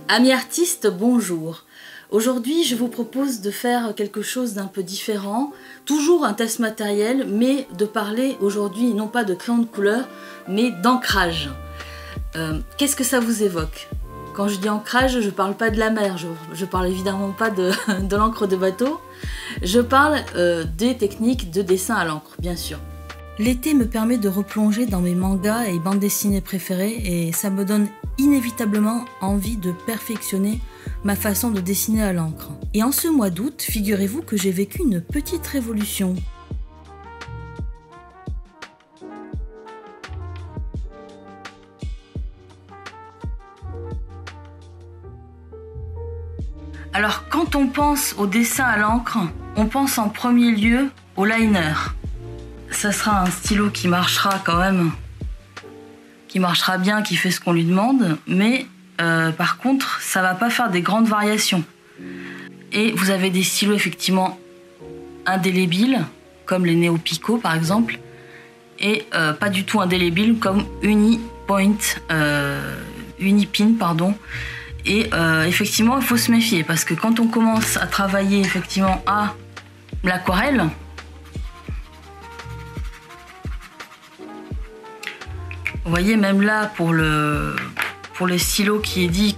Amis artistes, bonjour. Aujourd'hui, je vous propose de faire quelque chose d'un peu différent, toujours un test matériel, mais de parler aujourd'hui non pas de crayon de couleur, mais d'ancrage. Qu'est-ce que ça vous évoque? Quand je dis ancrage, je parle pas de la mer, je parle évidemment pas de l'encre de bateau, je parle des techniques de dessin à l'encre, bien sûr. L'été me permet de replonger dans mes mangas et bandes dessinées préférées et ça me donne inévitablement envie de perfectionner ma façon de dessiner à l'encre. Et en ce mois d'août, figurez-vous que j'ai vécu une petite révolution. Alors quand on pense au dessin à l'encre, on pense en premier lieu au liner. Ça sera un stylo qui marchera quand même, qui marchera bien, qui fait ce qu'on lui demande, mais par contre, ça va pas faire des grandes variations. Et vous avez des stylos effectivement indélébiles, comme les Neopico par exemple, et pas du tout indélébiles comme Unipin, pardon. Et effectivement, il faut se méfier parce que quand on commence à travailler effectivement à l'aquarelle, vous voyez, même là, pour le stylo qui est dit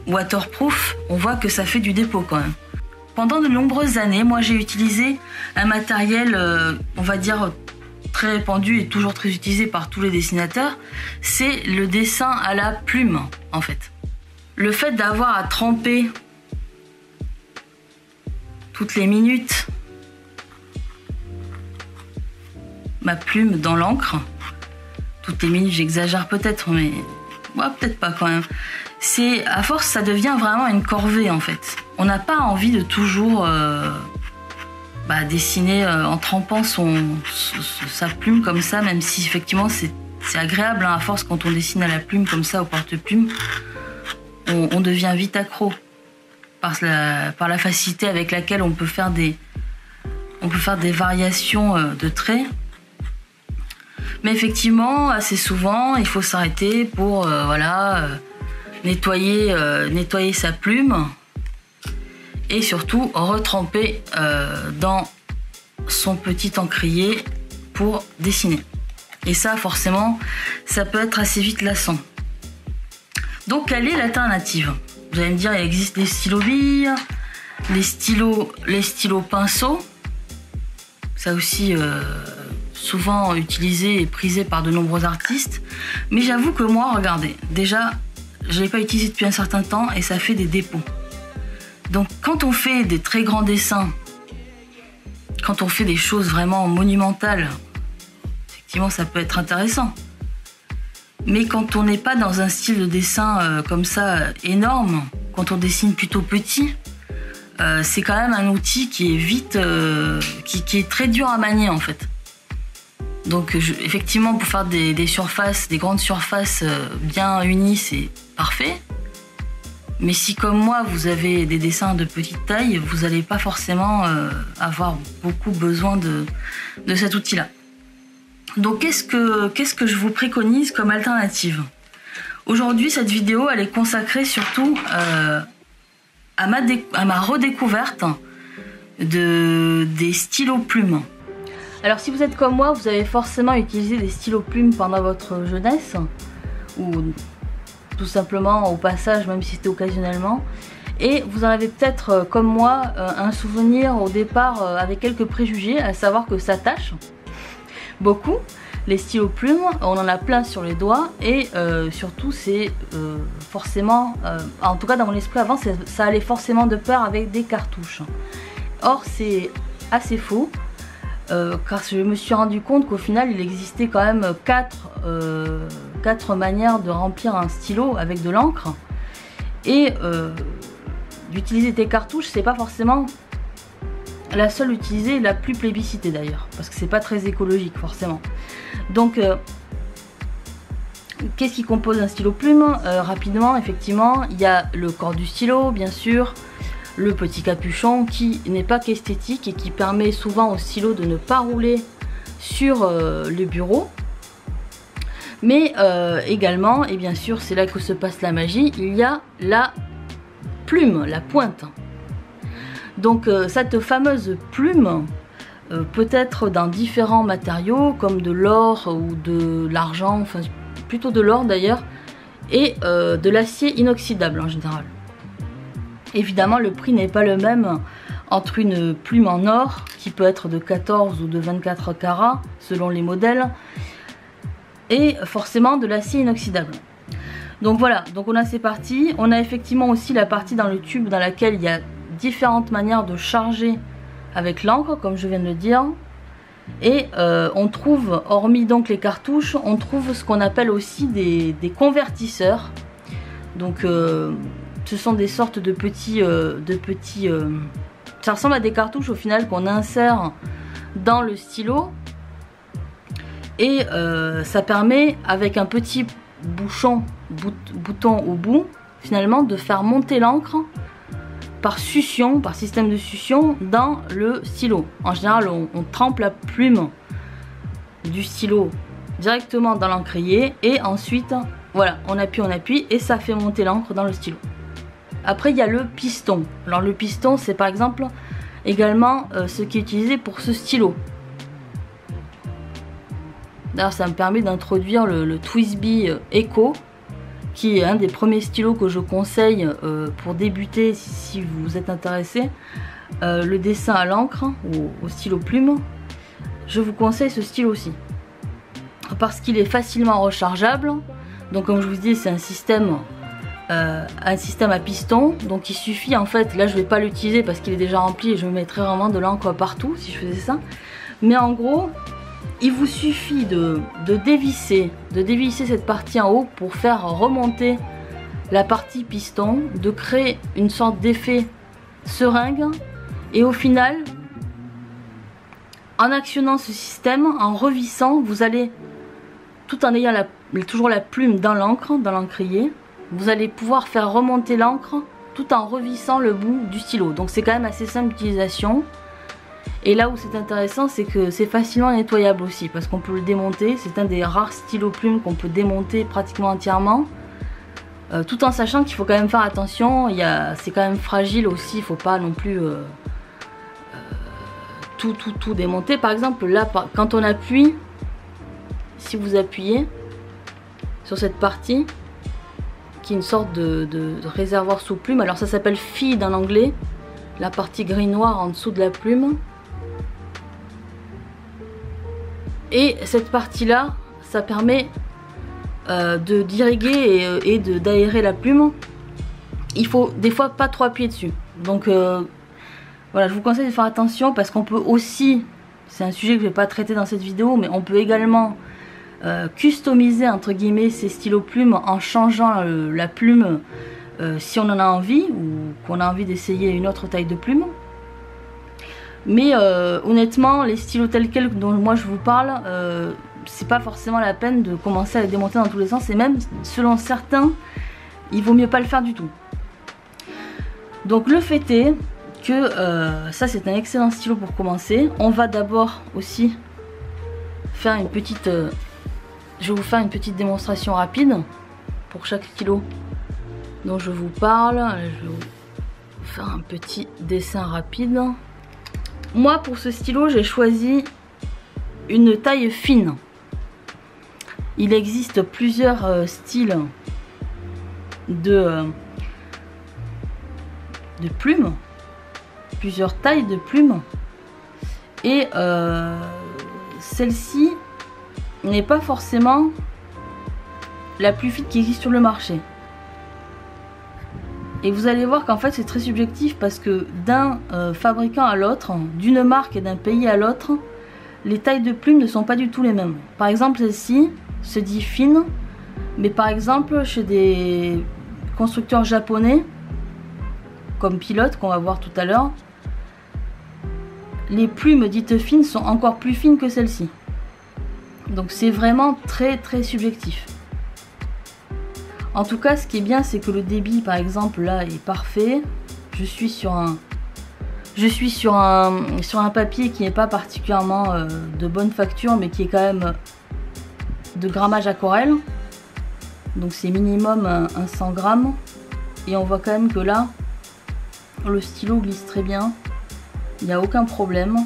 waterproof, on voit que ça fait du dépôt quand même. Pendant de nombreuses années, moi j'ai utilisé un matériel, on va dire, très répandu et toujours très utilisé par tous les dessinateurs, c'est le dessin à la plume, en fait. Le fait d'avoir à tremper toutes les minutes ma plume dans l'encre, toutes les minutes, j'exagère peut-être, mais ouais, peut-être pas quand même. C'est, à force, ça devient vraiment une corvée en fait. On n'a pas envie de toujours dessiner en trempant sa plume comme ça, même si effectivement c'est agréable hein, à force quand on dessine à la plume comme ça au porte-plume, on devient vite accro par la facilité avec laquelle on peut faire des variations de traits. Mais effectivement, assez souvent, il faut s'arrêter pour nettoyer sa plume et surtout retremper dans son petit encrier pour dessiner. Et ça, forcément, ça peut être assez vite lassant. Donc, quelle est l'alternative? Vous allez me dire, il existe les stylos billes, les stylos pinceaux. Ça aussi... souvent utilisé et prisé par de nombreux artistes, mais j'avoue que moi, regardez, déjà, je ne l'ai pas utilisé depuis un certain temps et ça fait des dépôts. Donc quand on fait des très grands dessins, quand on fait des choses vraiment monumentales, effectivement ça peut être intéressant. Mais quand on n'est pas dans un style de dessin comme ça énorme, quand on dessine plutôt petit, c'est quand même un outil qui est vite, qui est très dur à manier en fait. Donc effectivement pour faire des surfaces, des grandes surfaces bien unies, c'est parfait. Mais si comme moi vous avez des dessins de petite taille, vous n'allez pas forcément avoir beaucoup besoin de cet outil-là. Donc qu'est-ce que je vous préconise comme alternative? Aujourd'hui cette vidéo elle est consacrée surtout à ma redécouverte des stylos plumes. Alors si vous êtes comme moi, vous avez forcément utilisé des stylos plumes pendant votre jeunesse, ou tout simplement au passage, même si c'était occasionnellement, et vous en avez peut-être comme moi un souvenir au départ avec quelques préjugés, à savoir que ça tâche beaucoup. Les stylos plumes, on en a plein sur les doigts, et surtout c'est forcément, en tout cas dans mon esprit avant, ça allait forcément de pair avec des cartouches. Or c'est assez faux. Car je me suis rendu compte qu'au final il existait quand même quatre manières de remplir un stylo avec de l'encre, et d'utiliser des cartouches c'est pas forcément la seule utilisée, la plus plébiscitée d'ailleurs, parce que c'est pas très écologique forcément. Donc qu'est-ce qui compose un stylo plume? Rapidement, effectivement, il y a le corps du stylo bien sûr, le petit capuchon qui n'est pas qu'esthétique et qui permet souvent au stylo de ne pas rouler sur le bureau. Mais également, et bien sûr c'est là que se passe la magie, il y a la plume, la pointe. Donc cette fameuse plume peut être dans différents matériaux comme de l'or ou de l'argent, enfin plutôt de l'or d'ailleurs, et de l'acier inoxydable en général. Évidemment le prix n'est pas le même entre une plume en or qui peut être de 14 ou de 24 carats selon les modèles, et forcément de l'acier inoxydable. Donc voilà, donc on a ces parties. On a effectivement aussi la partie dans le tube dans laquelle il y a différentes manières de charger avec l'encre, comme je viens de le dire. Et on trouve, hormis donc les cartouches, on trouve ce qu'on appelle aussi des convertisseurs. Donc ce sont des sortes de petits... ça ressemble à des cartouches au final qu'on insère dans le stylo. Et ça permet, avec un petit bouton au bout, finalement, de faire monter l'encre par succion, par système de succion, dans le stylo. En général, on trempe la plume du stylo directement dans l'encrier et ensuite, voilà, on appuie et ça fait monter l'encre dans le stylo. Après, il y a le piston. Alors le piston, c'est par exemple également ce qui est utilisé pour ce stylo. D'ailleurs, ça me permet d'introduire le TWISBI Eco, qui est un des premiers stylos que je conseille pour débuter si vous êtes intéressé. Le dessin à l'encre ou au stylo plume, je vous conseille ce stylo-ci. Parce qu'il est facilement rechargeable. Donc comme je vous dis, c'est un système à piston. Donc il suffit en fait, là je ne vais pas l'utiliser parce qu'il est déjà rempli et je me mettrais vraiment de l'encre partout si je faisais ça. Mais en gros... il vous suffit de dévisser cette partie en haut pour faire remonter la partie piston, de créer une sorte d'effet seringue et au final, en actionnant ce système, en revissant, vous allez, tout en ayant toujours la plume dans l'encre, dans l'encrier, vous allez pouvoir faire remonter l'encre tout en revissant le bout du stylo. Donc c'est quand même assez simple d'utilisation. Et là où c'est intéressant, c'est que c'est facilement nettoyable aussi, parce qu'on peut le démonter. C'est un des rares stylos plumes qu'on peut démonter pratiquement entièrement, tout en sachant qu'il faut quand même faire attention. C'est quand même fragile aussi, il ne faut pas non plus tout démonter. Par exemple là, quand on appuie, si vous appuyez sur cette partie, qui est une sorte de réservoir sous plume, alors ça s'appelle feed en anglais, la partie gris-noir en dessous de la plume. Et cette partie-là, ça permet d'irriguer et d'aérer la plume. Il faut des fois pas trop appuyer dessus. Donc voilà, je vous conseille de faire attention parce qu'on peut aussi, c'est un sujet que je ne vais pas traiter dans cette vidéo, mais on peut également customiser entre guillemets ces stylos plumes en changeant la plume si on en a envie ou qu'on a envie d'essayer une autre taille de plume. Mais honnêtement, les stylos tels quels dont moi je vous parle, c'est pas forcément la peine de commencer à les démonter dans tous les sens, et même selon certains, il vaut mieux pas le faire du tout. Donc le fait est que ça c'est un excellent stylo pour commencer. On va d'abord aussi faire une petite... je vais vous faire une petite démonstration rapide pour chaque stylo dont je vous parle. Je vais vous faire un petit dessin rapide. Moi pour ce stylo j'ai choisi une taille fine. Il existe plusieurs styles de plumes, plusieurs tailles de plumes, et celle-ci n'est pas forcément la plus fine qui existe sur le marché. Et vous allez voir qu'en fait c'est très subjectif parce que d'un fabricant à l'autre, d'une marque et d'un pays à l'autre, les tailles de plumes ne sont pas du tout les mêmes. Par exemple celle-ci se dit fine, mais par exemple chez des constructeurs japonais comme Pilote qu'on va voir tout à l'heure, les plumes dites fines sont encore plus fines que celle-ci. Donc c'est vraiment très très subjectif. En tout cas, ce qui est bien, c'est que le débit, par exemple, là, est parfait. Je suis sur un papier qui n'est pas particulièrement de bonne facture, mais qui est quand même de grammage aquarelle. Donc c'est minimum un 100 grammes. Et on voit quand même que là, le stylo glisse très bien. Il n'y a aucun problème.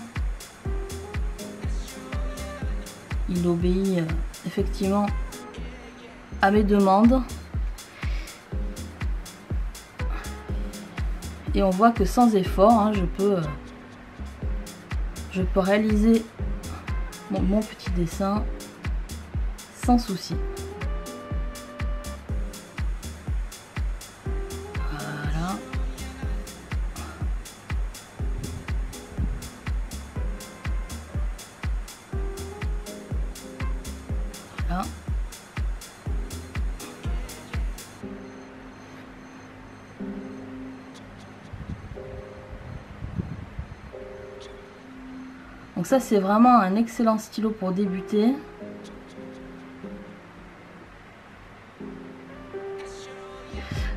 Il obéit effectivement à mes demandes. Et on voit que sans effort, hein, je peux réaliser mon petit dessin sans souci. Voilà. Voilà. Donc ça c'est vraiment un excellent stylo pour débuter.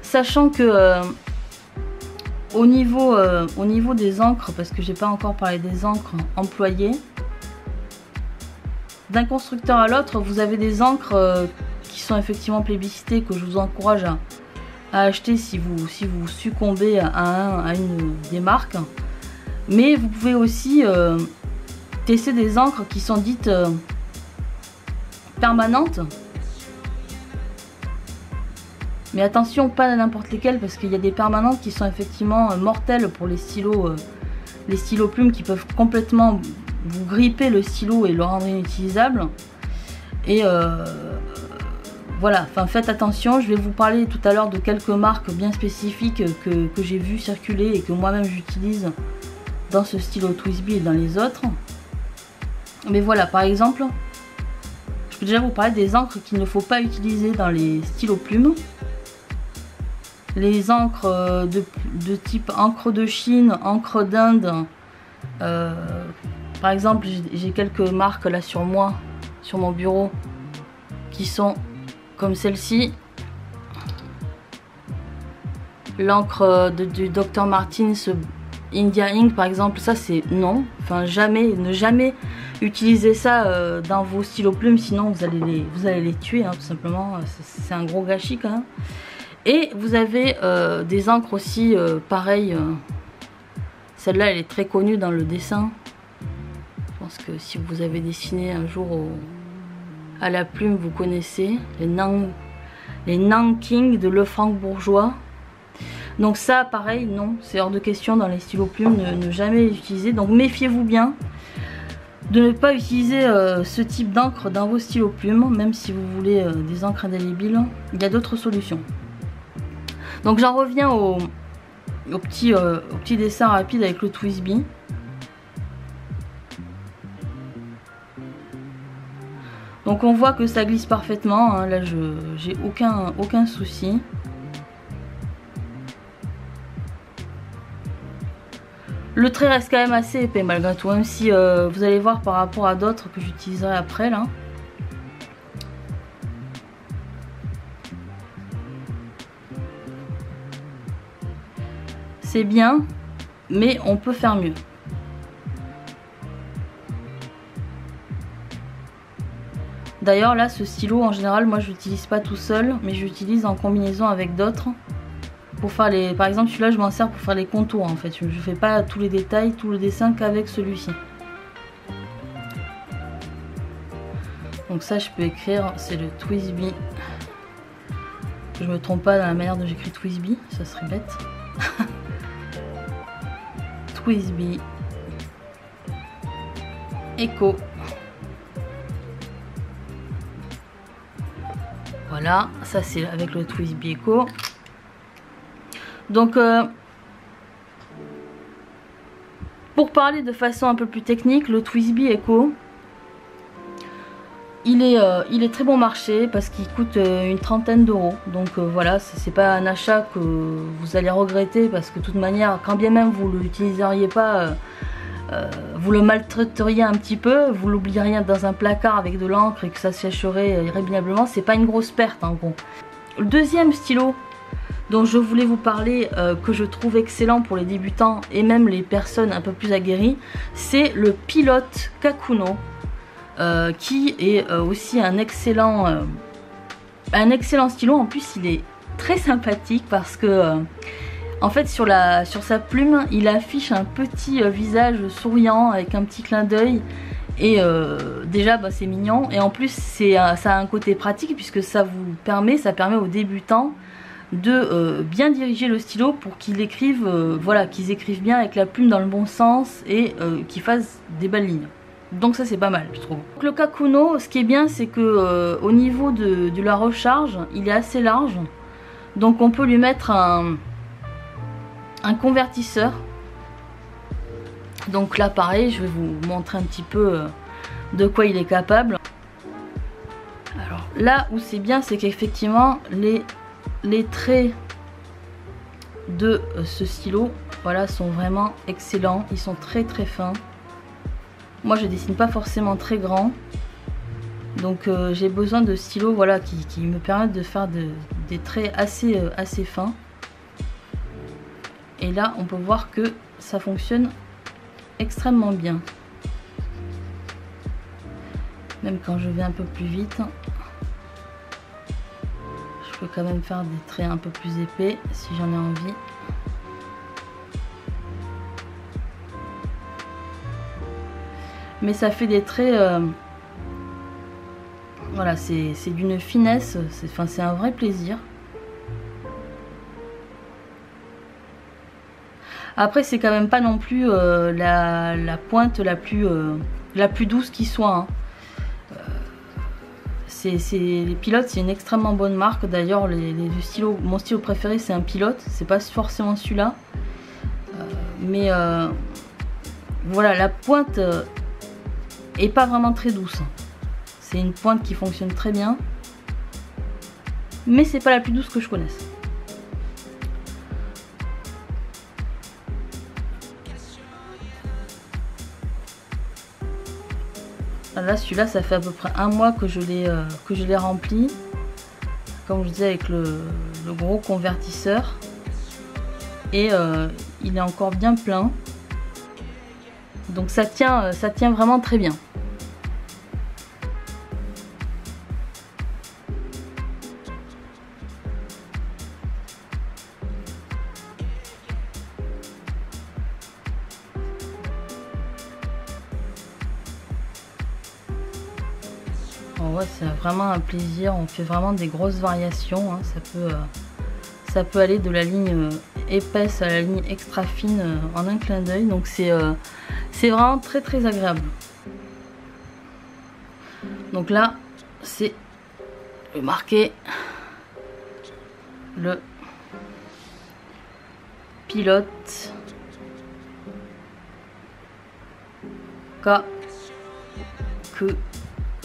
Sachant que au niveau des encres, parce que j'ai pas encore parlé des encres employées, d'un constructeur à l'autre vous avez des encres qui sont effectivement plébiscitées, que je vous encourage à acheter si vous succombez à une des marques. Mais vous pouvez aussi tester des encres qui sont dites permanentes. Mais attention, pas n'importe lesquelles, parce qu'il y a des permanentes qui sont effectivement mortelles pour les stylos plumes, qui peuvent complètement vous gripper le stylo et le rendre inutilisable. Et voilà, enfin faites attention. Je vais vous parler tout à l'heure de quelques marques bien spécifiques que j'ai vu circuler et que moi-même j'utilise dans ce stylo TWSBI et dans les autres. Mais voilà, par exemple, je peux déjà vous parler des encres qu'il ne faut pas utiliser dans les stylos plumes. Les encres de type encre de Chine, encre d'Inde. Par exemple, j'ai quelques marques là sur moi, sur mon bureau, qui sont comme celle-ci. L'encre du Dr Martens India Ink par exemple, ça c'est non, enfin jamais, ne jamais utiliser ça dans vos stylos plumes, sinon vous allez les tuer hein, tout simplement, c'est un gros gâchis quand même. Et vous avez des encres aussi pareilles, celle-là elle est très connue dans le dessin, je pense que si vous avez dessiné un jour à la plume vous connaissez, les Nanking de Lefranc Bourgeois. Donc ça pareil non, c'est hors de question dans les stylos plumes, ne jamais les utiliser. Donc méfiez-vous bien de ne pas utiliser ce type d'encre dans vos stylos plumes, même si vous voulez des encres indélébiles, il y a d'autres solutions. Donc j'en reviens au petit dessin rapide avec le TWSBI. Donc on voit que ça glisse parfaitement, hein. Là j'ai aucun souci. Le trait reste quand même assez épais malgré tout, même si vous allez voir par rapport à d'autres que j'utiliserai après là. C'est bien, mais on peut faire mieux. D'ailleurs là ce stylo en général moi je l'utilise pas tout seul, mais j'utilise en combinaison avec d'autres. Pour faire les, par exemple celui-là je m'en sers pour faire les contours en fait, je ne fais pas tous les détails, tout le dessin qu'avec celui-ci. Donc ça je peux écrire, c'est le TWSBI. Je me trompe pas dans la manière dont j'écris TWSBI, ça serait bête. TWSBI Eco. Voilà, ça c'est avec le TWSBI Eco. Donc pour parler de façon un peu plus technique, le TWSBI Eco, il est très bon marché parce qu'il coûte une trentaine d'euros. Donc voilà, c'est pas un achat que vous allez regretter, parce que de toute manière, quand bien même vous ne l'utiliseriez pas, vous le maltraiteriez un petit peu, vous l'oublieriez dans un placard avec de l'encre et que ça sécherait irrémédiablement, c'est pas une grosse perte en gros. Le deuxième stylo dont je voulais vous parler, que je trouve excellent pour les débutants et même les personnes un peu plus aguerries, c'est le Pilote Kakuno. qui est aussi un excellent stylo. En plus il est très sympathique parce que en fait sur sa plume il affiche un petit visage souriant avec un petit clin d'œil. Et déjà bah, c'est mignon, et en plus ça a un côté pratique puisque ça permet aux débutants de bien diriger le stylo pour qu'ils écrivent, qu'ils écrivent bien avec la plume dans le bon sens et qu'ils fassent des belles lignes. Donc ça c'est pas mal je trouve. Donc, le Kakuno, ce qui est bien c'est que au niveau de la recharge il est assez large, donc on peut lui mettre un convertisseur. Donc là pareil, je vais vous montrer un petit peu de quoi il est capable. Alors là où c'est bien, c'est qu'effectivement les traits de ce stylo, voilà, sont vraiment excellents. Ils sont très très fins. Moi je dessine pas forcément très grand, donc j'ai besoin de stylos, voilà, qui me permettent de faire des traits assez fins. Et là on peut voir que ça fonctionne extrêmement bien, même quand je vais un peu plus vite je peux quand même faire des traits un peu plus épais si j'en ai envie. Mais ça fait des traits voilà, c'est d'une finesse, c'est un vrai plaisir. Après c'est quand même pas non plus la pointe la plus douce qui soit, hein. Les Pilote, c'est une extrêmement bonne marque. D'ailleurs mon stylo préféré c'est un Pilote, c'est pas forcément celui-là, mais voilà, la pointe est pas vraiment très douce. C'est une pointe qui fonctionne très bien, mais c'est pas la plus douce que je connaisse. Là celui-là ça fait à peu près un mois que je l'ai rempli, comme je disais, avec le gros convertisseur, et il est encore bien plein, donc ça tient vraiment très bien. Ouais, c'est vraiment un plaisir, on fait vraiment des grosses variations, hein. Ça peut aller de la ligne épaisse à la ligne extra fine en un clin d'œil, donc c'est vraiment très très agréable. Donc là c'est marqué le Pilote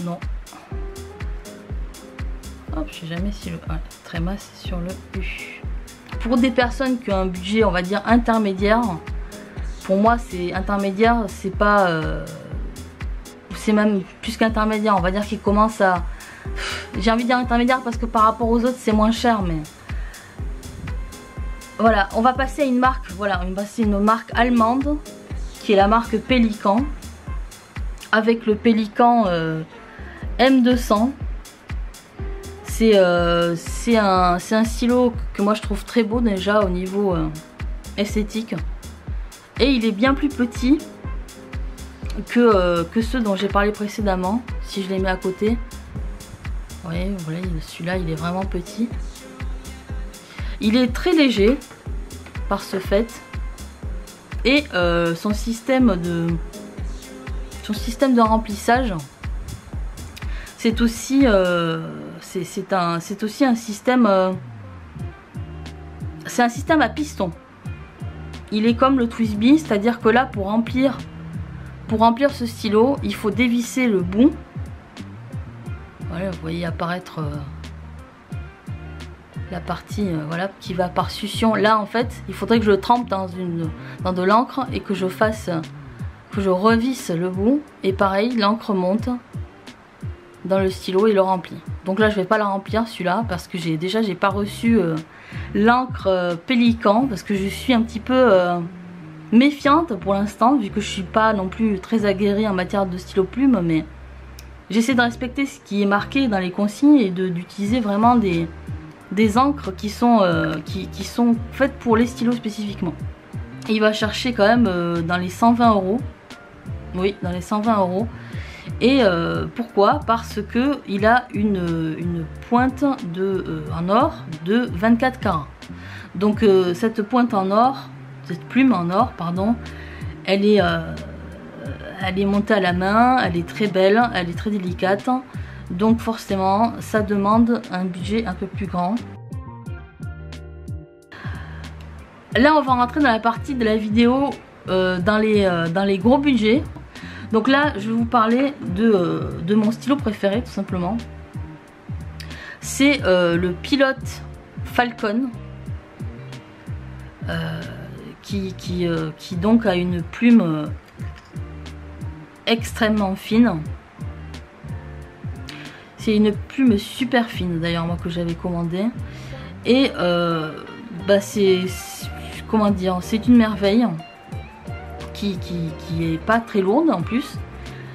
non. Hop, je sais jamais si le tréma c'est sur le U. Pour des personnes qui ont un budget, on va dire intermédiaire, pour moi c'est intermédiaire, c'est pas c'est même plus qu'intermédiaire, on va dire qu'il commence à, j'ai envie de dire intermédiaire parce que par rapport aux autres c'est moins cher, mais voilà, on va passer à une marque, voilà, on va passer à une marque allemande qui est la marque Pelikan, avec le Pelikan M200. C'est un stylo que moi je trouve très beau déjà au niveau esthétique, et il est bien plus petit que ceux dont j'ai parlé précédemment. Si je les mets à côté, ouais, voilà, celui-là il est vraiment petit. Il est très léger par ce fait, et son système de remplissage, c'est aussi un système, c'est un système à piston. Il est comme le TWISBI, c'est-à-dire que là pour remplir ce stylo, il faut dévisser le bout. Voilà, vous voyez apparaître la partie voilà, qui va par succion. Là en fait, il faudrait que je trempe dans de l'encre et que je revisse le bout, et pareil, l'encre monte dans le stylo et le remplit. Donc là je vais pas la remplir celui-là parce que j'ai pas reçu l'encre Pelikan, parce que je suis un petit peu méfiante pour l'instant, vu que je suis pas non plus très aguerrie en matière de stylo plume, mais j'essaie de respecter ce qui est marqué dans les consignes et d'utiliser vraiment des encres qui sont faites pour les stylos spécifiquement. Et il va chercher quand même dans les 120 €. Oui, dans les 120 €. Et pourquoi? Parce que il a une pointe en or de 24 carats. Donc cette pointe en or, cette plume en or, pardon, elle est montée à la main, elle est très belle, elle est très délicate. Donc forcément, ça demande un budget un peu plus grand. Là, on va rentrer dans la partie de la vidéo dans les gros budgets. Donc là, je vais vous parler de mon stylo préféré, tout simplement. C'est le Pilot Falcon, qui donc a une plume extrêmement fine. C'est une plume super fine d'ailleurs, moi, que j'avais commandé. Et c'est comment dire, c'est une merveille qui est pas très lourde en plus,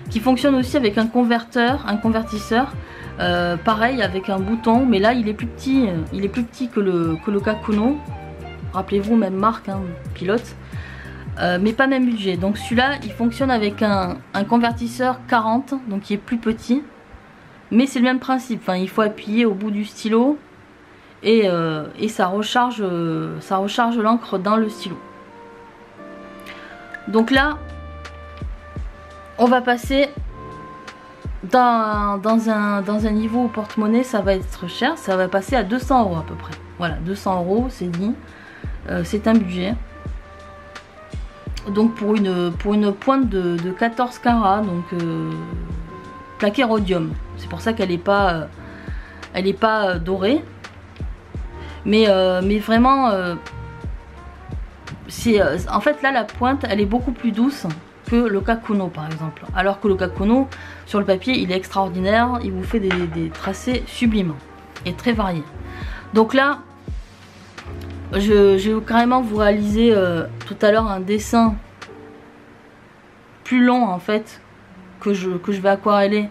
qui fonctionne aussi avec un convertisseur, pareil avec un bouton, mais là il est plus petit que le Kakuno. Rappelez-vous, même marque, hein, Pilote, mais pas même budget. Donc celui-là il fonctionne avec un convertisseur 40, donc qui est plus petit, mais c'est le même principe. Enfin, il faut appuyer au bout du stylo et ça recharge l'encre dans le stylo. Donc là, on va passer dans un niveau au porte-monnaie, ça va être cher, ça va passer à 200 € à peu près. Voilà, 200 €, c'est dit, c'est un budget. Donc pour une pointe de 14 carats, donc plaqué rhodium. C'est pour ça qu'elle n'est pas dorée. Mais vraiment, en fait là la pointe elle est beaucoup plus douce que le Kakuno par exemple. Alors que le Kakuno sur le papier il est extraordinaire, il vous fait des tracés sublimes et très variés. Donc là je vais carrément vous réaliser tout à l'heure un dessin plus long en fait que je vais aquareller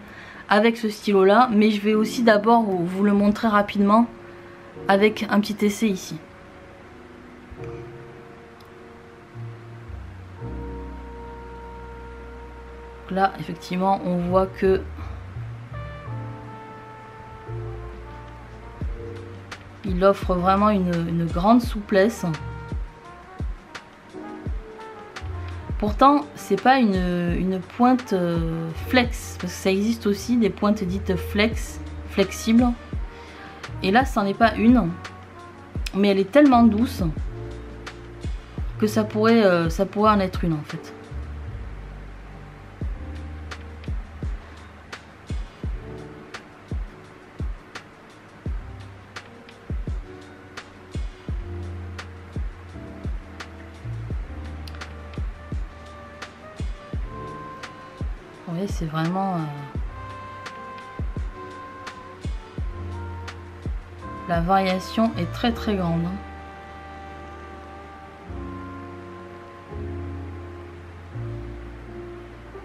avec ce stylo là, mais je vais aussi d'abord vous le montrer rapidement avec un petit essai ici. Là effectivement on voit que il offre vraiment une grande souplesse. Pourtant c'est pas une pointe flex, parce que ça existe aussi des pointes dites flexibles, et là c'en est pas une, mais elle est tellement douce que ça pourrait en être une en fait. Oui, c'est vraiment la variation est très très grande.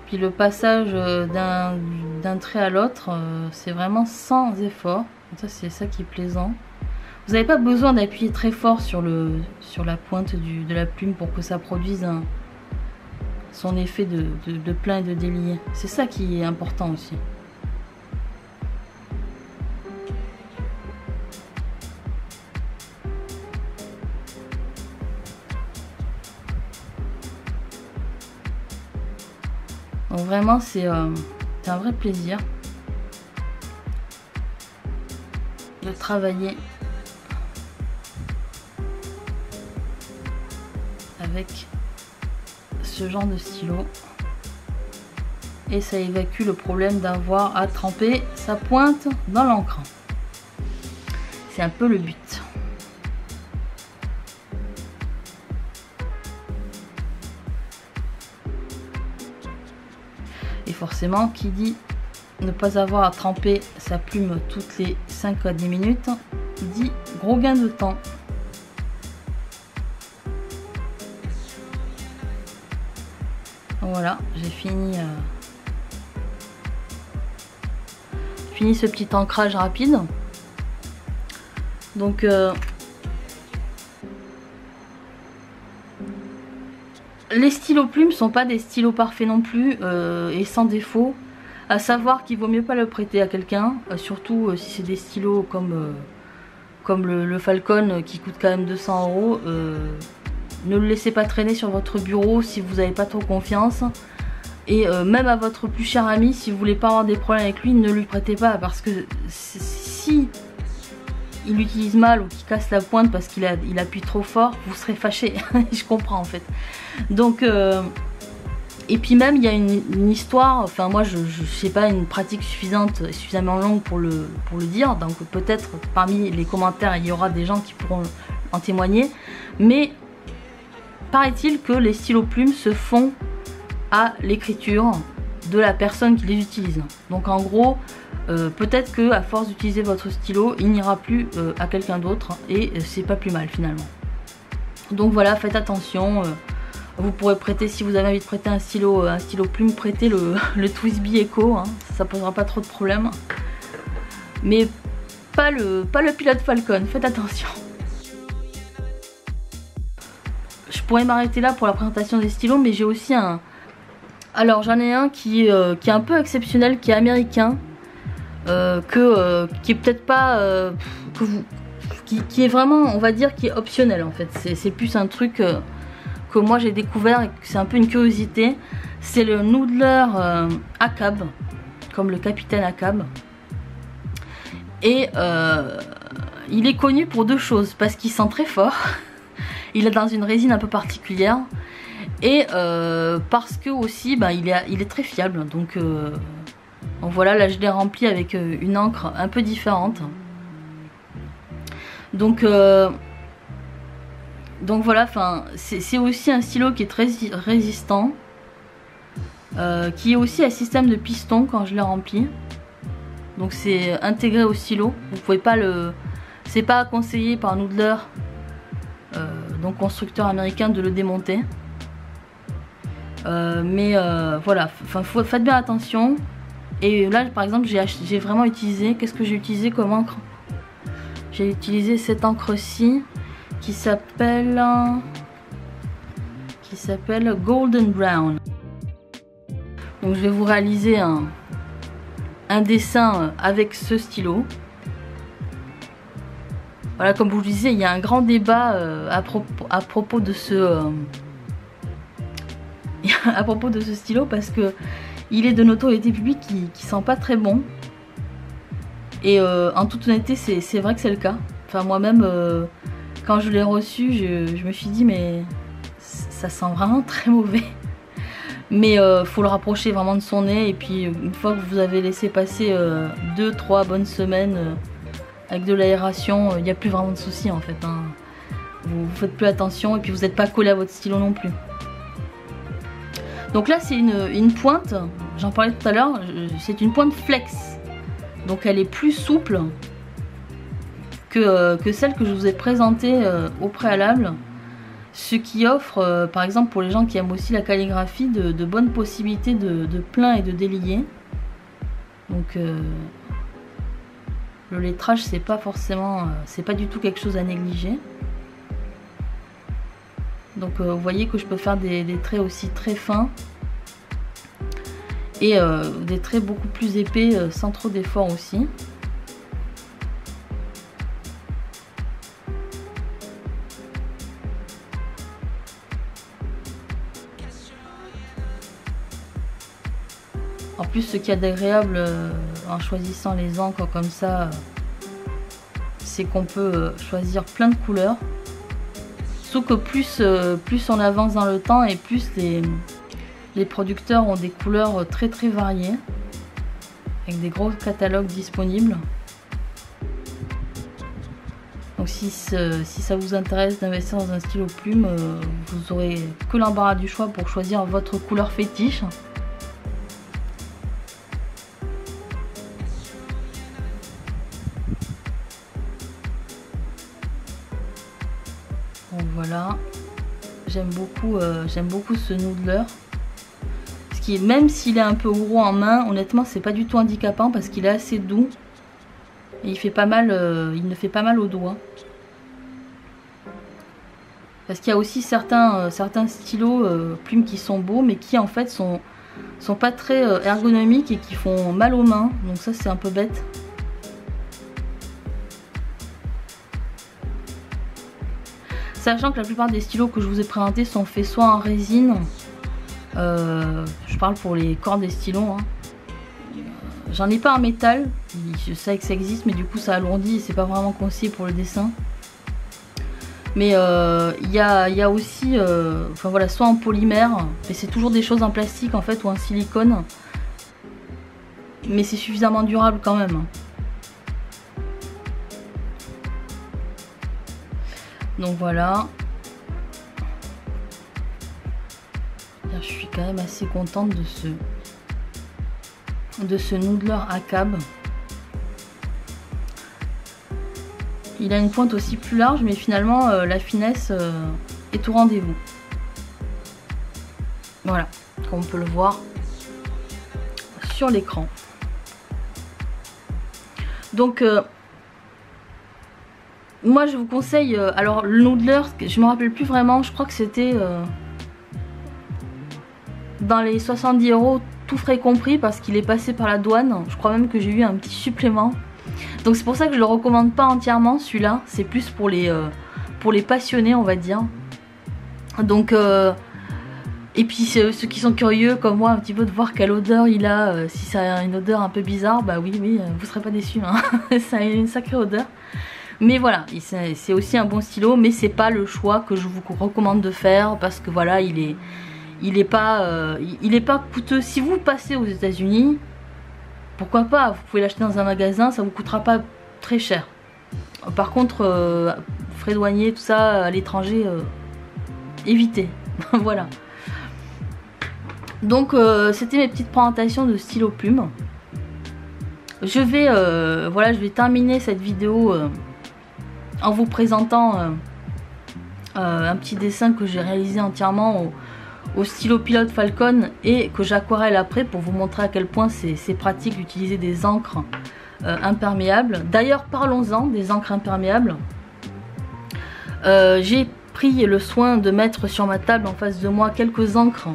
Puis le passage d'un trait à l'autre, c'est vraiment sans effort. Ça, c'est ça qui est plaisant. Vous n'avez pas besoin d'appuyer très fort sur la pointe de la plume pour que ça produise son effet de plein et de délié. C'est ça qui est important aussi. Donc vraiment c'est un vrai plaisir de travailler avec ce genre de stylo, et ça évacue le problème d'avoir à tremper sa pointe dans l'encre. C'est un peu le but. Et forcément, qui dit ne pas avoir à tremper sa plume toutes les 5 à 10 minutes, dit gros gain de temps. Voilà, j'ai fini fini ce petit ancrage rapide. Donc les stylos plumes sont pas des stylos parfaits non plus et sans défaut. À savoir qu'il vaut mieux pas le prêter à quelqu'un, surtout si c'est des stylos comme le Falcon qui coûte quand même 200 €. Ne le laissez pas traîner sur votre bureau si vous n'avez pas trop confiance. Et même à votre plus cher ami, si vous voulez pas avoir des problèmes avec lui, ne lui prêtez pas, parce que si il l'utilise mal ou qu'il casse la pointe parce qu'il appuie trop fort, vous serez fâché. Je comprends en fait. Donc et puis même il y a une histoire, enfin moi je sais pas, une pratique suffisamment longue pour le dire, donc peut-être parmi les commentaires il y aura des gens qui pourront en témoigner, mais paraît-il que les stylos plumes se font à l'écriture de la personne qui les utilise. Donc en gros, peut-être que à force d'utiliser votre stylo, il n'ira plus à quelqu'un d'autre, et c'est pas plus mal finalement. Donc voilà, faites attention. Vous pourrez prêter, si vous avez envie de prêter un stylo plume, prêtez le TWSBI Echo, hein, ça posera pas trop de problèmes. Mais pas le Pilot Falcon, faites attention. Je pourrais m'arrêter là pour la présentation des stylos, mais j'ai aussi un... Alors j'en ai un qui est un peu exceptionnel, qui est américain, qui est peut-être pas... qui est vraiment, on va dire, qui est optionnel en fait. C'est plus un truc que moi j'ai découvert et que c'est un peu une curiosité. C'est le Noodler Ahkab, comme le capitaine Ahkab. Et il est connu pour deux choses, parce qu'il sent très fort. Il est dans une résine un peu particulière. Et parce que aussi il est très fiable. Donc voilà, là je l'ai rempli avec une encre un peu différente. Donc voilà, c'est aussi un stylo qui est très résistant, qui est aussi un système de piston quand je l'ai rempli. Donc c'est intégré au stylo. Vous pouvez pas c'est pas conseillé par Noodler, donc constructeur américain, de le démonter. Mais voilà, faites bien attention. Et là par exemple j'ai vraiment utilisé, qu'est-ce que j'ai utilisé comme encre? J'ai utilisé cette encre-ci qui s'appelle Golden Brown. Donc je vais vous réaliser un dessin avec ce stylo. Voilà, comme je vous le disais, il y a un grand débat à propos de ce stylo, parce que il est de notoriété publique qui sent pas très bon. Et en toute honnêteté, c'est vrai que c'est le cas. Enfin moi-même, quand je l'ai reçu, je me suis dit mais ça sent vraiment très mauvais. Mais faut le rapprocher vraiment de son nez, et puis une fois que vous avez laissé passer 2-3 bonnes semaines avec de l'aération, il n'y a plus vraiment de soucis en fait, hein. Vous faites plus attention, et puis vous n'êtes pas collé à votre stylo non plus. Donc là c'est une pointe, j'en parlais tout à l'heure, c'est une pointe flex. Donc elle est plus souple que celle que je vous ai présentée au préalable. Ce qui offre, par exemple pour les gens qui aiment aussi la calligraphie, de bonnes possibilités de plein et de délier. Donc le lettrage c'est pas forcément, c'est pas du tout quelque chose à négliger. Donc vous voyez que je peux faire des traits aussi très fins. Et des traits beaucoup plus épais sans trop d'effort aussi. En plus, ce qui est agréable en choisissant les encres comme ça, c'est qu'on peut choisir plein de couleurs. Sauf que plus on avance dans le temps, et plus les producteurs ont des couleurs très très variées, avec des gros catalogues disponibles. Donc si ça vous intéresse d'investir dans un stylo plume, vous aurez que l'embarras du choix pour choisir votre couleur fétiche. Donc voilà, j'aime beaucoup ce Noodler. même s'il est un peu gros en main, honnêtement c'est pas du tout handicapant parce qu'il est assez doux. Et il fait pas mal, il ne fait pas mal aux doigts. Parce qu'il y a aussi certains stylos plumes qui sont beaux mais qui en fait sont pas très ergonomiques et qui font mal aux mains. Donc ça c'est un peu bête. Sachant que la plupart des stylos que je vous ai présentés sont faits soit en résine, je parle pour les cordes des stylos, hein. J'en ai pas en métal, je sais que ça existe mais du coup ça alourdit et c'est pas vraiment conseillé pour le dessin. Mais il y a aussi, enfin voilà, soit en polymère, mais c'est toujours des choses en plastique en fait ou en silicone. Mais c'est suffisamment durable quand même. Donc voilà. Je suis quand même assez contente de ce noodler ACAB. Il a une pointe aussi plus large, mais finalement la finesse est au rendez-vous. Voilà, comme on peut le voir sur l'écran. Donc moi je vous conseille, alors le noodler, je me rappelle plus vraiment, je crois que c'était dans les 70 €, tout frais compris, parce qu'il est passé par la douane. Je crois même que j'ai eu un petit supplément. Donc c'est pour ça que je le recommande pas entièrement celui-là. C'est plus pour les passionnés on va dire. Donc et puis ceux qui sont curieux comme moi un petit peu de voir quelle odeur il a, si ça a une odeur un peu bizarre, bah oui, vous serez pas déçus, hein. Ça a une sacrée odeur. Mais voilà, c'est aussi un bon stylo, mais c'est pas le choix que je vous recommande de faire parce que voilà, il est pas coûteux. Si vous passez aux États-Unis, pourquoi pas, vous pouvez l'acheter dans un magasin, ça vous coûtera pas très cher. Par contre, frais douaniers, tout ça, à l'étranger, évitez. Voilà. Donc, c'était mes petites présentations de stylo plume. Je vais terminer cette vidéo en vous présentant un petit dessin que j'ai réalisé entièrement au stylo pilote Falcon et que j'aquarelle après pour vous montrer à quel point c'est pratique d'utiliser des encres imperméables. D'ailleurs, parlons-en des encres imperméables. J'ai pris le soin de mettre sur ma table en face de moi quelques encres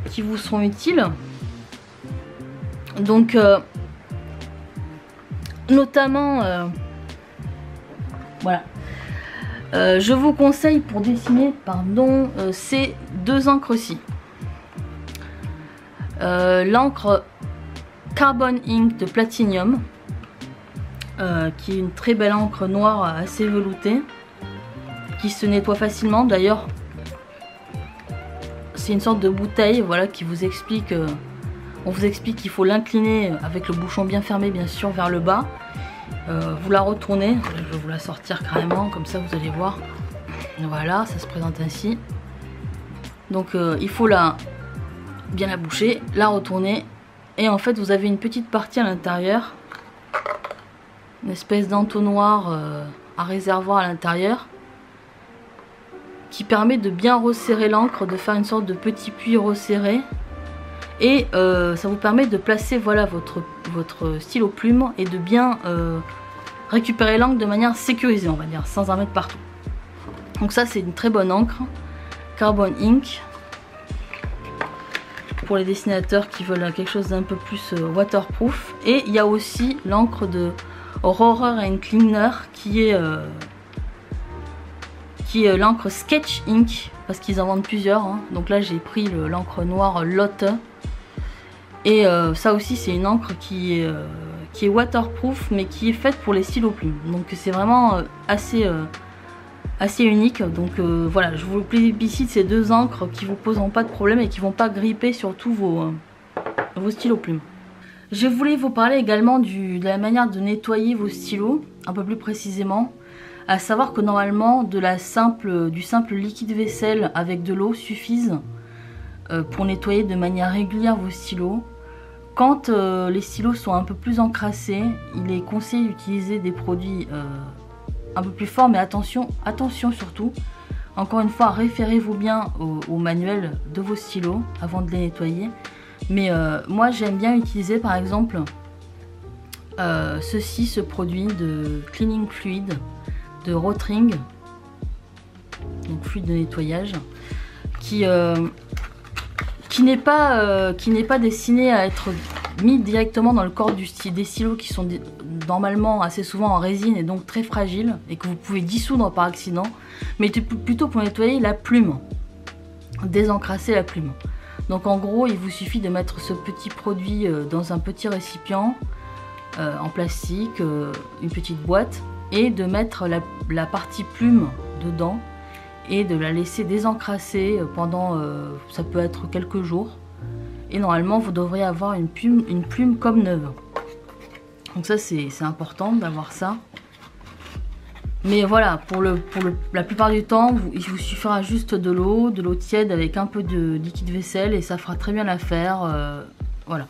qui vous seront utiles. Donc, notamment, voilà. Je vous conseille pour dessiner, ces deux encres-ci. L'encre Carbon Ink de Platinum, qui est une très belle encre noire assez veloutée, qui se nettoie facilement. D'ailleurs, c'est une sorte de bouteille, voilà, qui vous explique, on vous explique qu'il faut l'incliner avec le bouchon bien fermé, bien sûr, vers le bas. Vous la retournez, je vais vous la sortir carrément, comme ça vous allez voir. Voilà, ça se présente ainsi. Donc il faut bien la boucher, la retourner, et en fait vous avez une petite partie à l'intérieur, une espèce d'entonnoir à réservoir à l'intérieur, qui permet de bien resserrer l'encre, de faire une sorte de petit puits resserré. Et ça vous permet de placer, voilà, votre stylo plume et de bien récupérer l'encre de manière sécurisée, on va dire, sans en mettre partout. Donc ça, c'est une très bonne encre Carbon Ink pour les dessinateurs qui veulent quelque chose d'un peu plus waterproof. Et il y a aussi l'encre de Rohrer & Cleaner qui est l'encre Sketch Ink, parce qu'ils en vendent plusieurs, hein. Donc là j'ai pris l'encre noire Lotte. Et ça aussi c'est une encre qui est waterproof mais qui est faite pour les stylos plumes. Donc c'est vraiment assez unique. Donc voilà, je vous plébiscite ces deux encres qui vous poseront pas de problème et qui vont pas gripper surtout vos stylos plumes. Je voulais vous parler également de la manière de nettoyer vos stylos un peu plus précisément. À savoir que normalement du simple liquide vaisselle avec de l'eau suffisent pour nettoyer de manière régulière vos stylos. Quand les stylos sont un peu plus encrassés, il est conseillé d'utiliser des produits un peu plus forts, mais attention surtout Encore une fois, référez-vous bien au manuel de vos stylos avant de les nettoyer. Mais moi, j'aime bien utiliser par exemple ce produit de Cleaning Fluid de Rotring, donc fluide de nettoyage, qui n'est pas destiné à être mis directement dans le corps des stylos qui sont normalement assez souvent en résine et donc très fragiles et que vous pouvez dissoudre par accident, mais plutôt pour nettoyer la plume, désencrasser la plume. Donc en gros, il vous suffit de mettre ce petit produit dans un petit récipient en plastique, une petite boîte, et de mettre la partie plume dedans et de la laisser désencrasser pendant, ça peut être quelques jours. Et normalement, vous devriez avoir une plume comme neuve. Donc ça, c'est important d'avoir ça. Mais voilà, pour la plupart du temps, il vous suffira juste de l'eau tiède avec un peu de liquide vaisselle et ça fera très bien l'affaire. Voilà.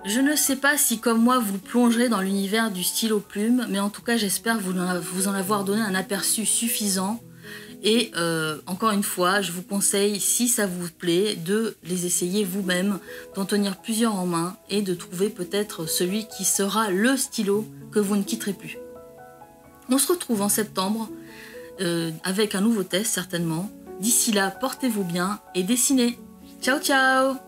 Je ne sais pas si comme moi vous plongerez dans l'univers du stylo plume, mais en tout cas j'espère vous en avoir donné un aperçu suffisant. Et encore une fois, je vous conseille, si ça vous plaît, de les essayer vous-même, d'en tenir plusieurs en main et de trouver peut-être celui qui sera le stylo que vous ne quitterez plus. On se retrouve en septembre avec un nouveau test certainement. D'ici là, portez-vous bien et dessinez. Ciao ciao!